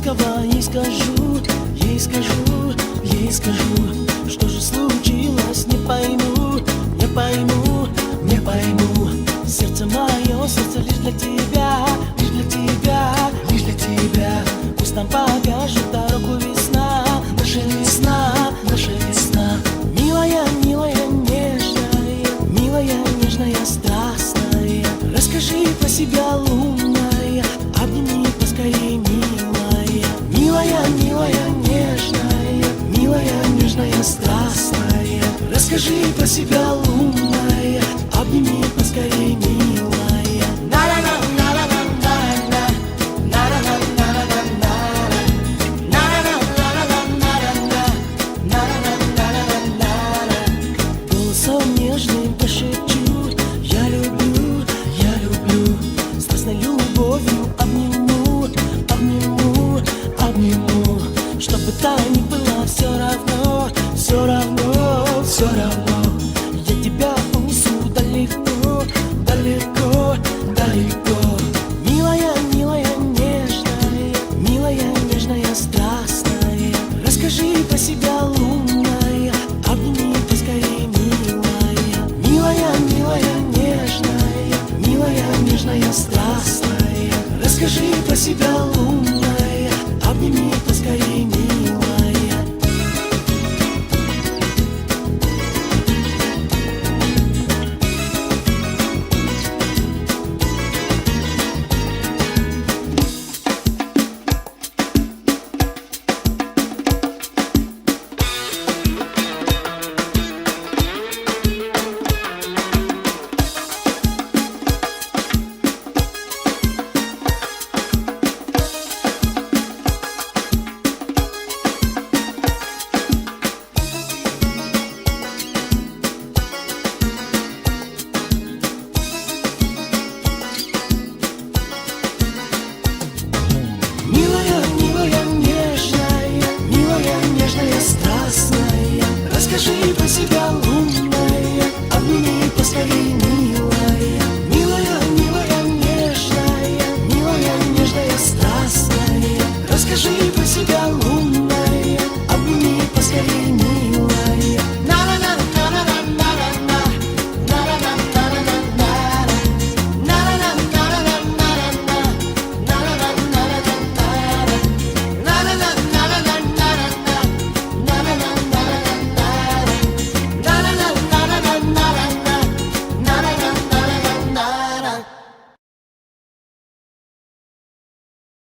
ласково ей скажу, ей скажу, ей скажу, что же случилось, не пойму, не пойму, не пойму. Сердце мое, сердце лишь для тебя, лишь для тебя, лишь для тебя. Пусть нам покажет дорогу весна, наша весна, наша весна. Милая, милая, нежная, милая, нежная, страстная, расскажи про себя, лунная, обними поскорей, милая. Милая, милая, нежная, милая, нежная, страстная, расскажи про себя, лунная, обними поскорей, милая. Голосом нежным пошепчу: я люблю, я люблю. Страстной любовью обниму, обниму, обниму. Что бы там ни было, все равно, все равно, все равно. Я тебя унесу далеко, далеко, далеко. Милая, милая, нежная, милая, нежная, страстная, расскажи про себя, лунная, обними поскорей, милая. Милая, милая, нежная, милая, нежная, страстная, расскажи про себя, лунная, обними поскорей, милая.